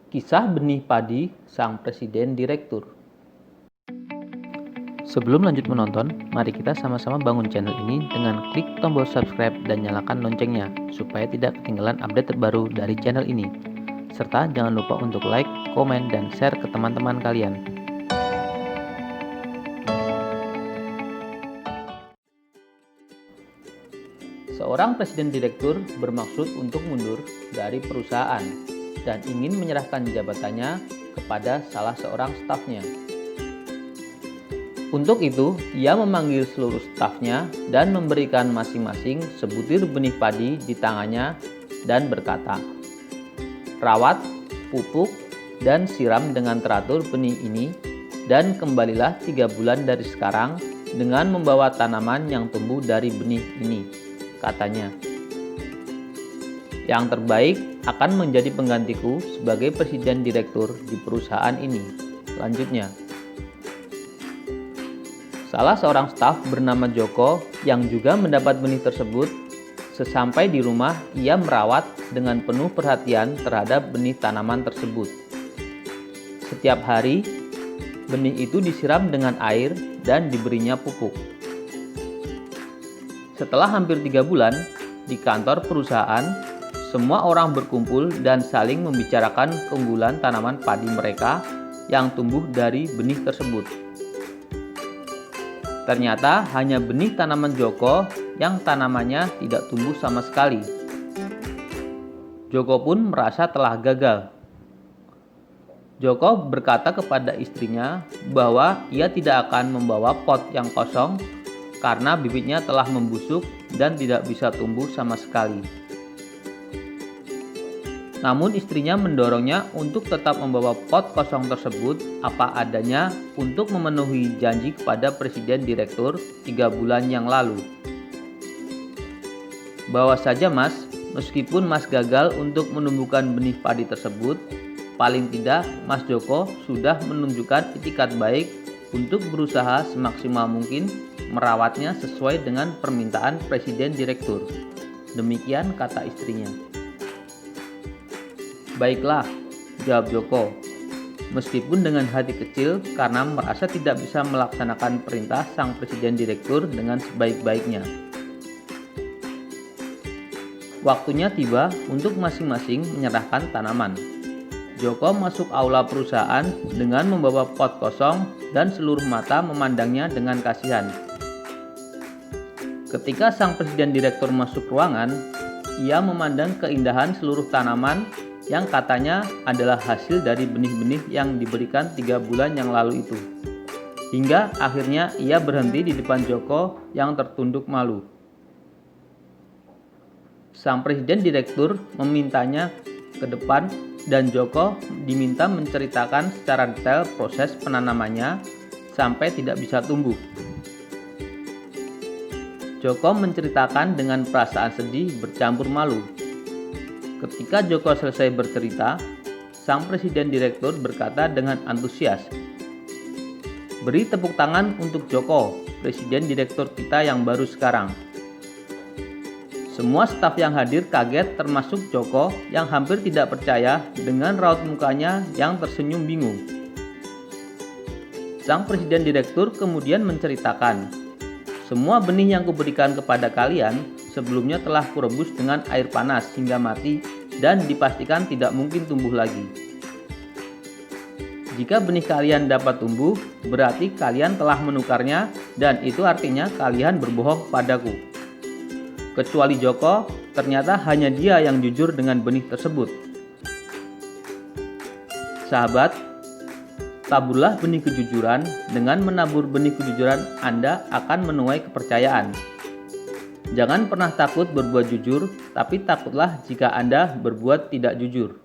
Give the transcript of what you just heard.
Kisah benih padi sang presiden direktur. Sebelum lanjut menonton, mari kita sama-sama bangun channel ini dengan klik tombol subscribe dan nyalakan loncengnya supaya tidak ketinggalan update terbaru dari channel ini. Serta jangan lupa untuk like, komen, dan share ke teman-teman kalian. Seorang presiden direktur bermaksud untuk mundur dari perusahaan dan ingin menyerahkan jabatannya kepada salah seorang stafnya. Untuk itu, ia memanggil seluruh stafnya dan memberikan masing-masing sebutir benih padi di tangannya dan berkata, "Rawat, pupuk, dan siram dengan teratur benih ini, dan kembalilah 3 bulan dari sekarang dengan membawa tanaman yang tumbuh dari benih ini," katanya. "Yang terbaik akan menjadi penggantiku sebagai presiden direktur di perusahaan ini," lanjutnya. Salah seorang staf bernama Joko yang juga mendapat benih tersebut, sesampai di rumah ia merawat dengan penuh perhatian terhadap benih tanaman tersebut. Setiap hari, benih itu disiram dengan air dan diberinya pupuk. Setelah hampir 3 bulan, di kantor perusahaan, semua orang berkumpul dan saling membicarakan keunggulan tanaman padi mereka yang tumbuh dari benih tersebut. Ternyata hanya benih tanaman Joko yang tanamannya tidak tumbuh sama sekali. Joko pun merasa telah gagal. Joko berkata kepada istrinya bahwa ia tidak akan membawa pot yang kosong karena bibitnya telah membusuk dan tidak bisa tumbuh sama sekali. Namun istrinya mendorongnya untuk tetap membawa pot kosong tersebut apa adanya untuk memenuhi janji kepada presiden direktur 3 bulan yang lalu. "Bawa saja Mas, meskipun Mas gagal untuk menumbuhkan benih padi tersebut, paling tidak Mas Joko sudah menunjukkan itikat baik untuk berusaha semaksimal mungkin merawatnya sesuai dengan permintaan presiden direktur," demikian kata istrinya. "Baiklah," jawab Joko, meskipun dengan hati kecil karena merasa tidak bisa melaksanakan perintah sang presiden direktur dengan sebaik-baiknya. Waktunya tiba untuk masing-masing menyerahkan tanaman. Joko masuk aula perusahaan dengan membawa pot kosong dan seluruh mata memandangnya dengan kasihan. Ketika sang presiden direktur masuk ruangan, ia memandang keindahan seluruh tanaman yang katanya adalah hasil dari benih-benih yang diberikan 3 bulan yang lalu itu. Hingga akhirnya ia berhenti di depan Joko yang tertunduk malu. Sang presiden direktur memintanya ke depan dan Joko diminta menceritakan secara detail proses penanamannya sampai tidak bisa tumbuh. Joko menceritakan dengan perasaan sedih bercampur malu. Ketika Joko selesai bercerita, sang presiden direktur berkata dengan antusias, "Beri tepuk tangan untuk Joko, presiden direktur kita yang baru sekarang." Semua staf yang hadir kaget termasuk Joko yang hampir tidak percaya dengan raut mukanya yang tersenyum bingung. Sang presiden direktur kemudian menceritakan, "Semua benih yang kuberikan kepada kalian sebelumnya telah kurebus dengan air panas hingga mati dan dipastikan tidak mungkin tumbuh lagi. Jika benih kalian dapat tumbuh, berarti kalian telah menukarnya dan itu artinya kalian berbohong padaku." Kecuali Joko, ternyata hanya dia yang jujur dengan benih tersebut. Sahabat, taburlah benih kejujuran. Dengan menabur benih kejujuran, Anda akan menuai kepercayaan. Jangan pernah takut berbuat jujur, tapi takutlah jika Anda berbuat tidak jujur.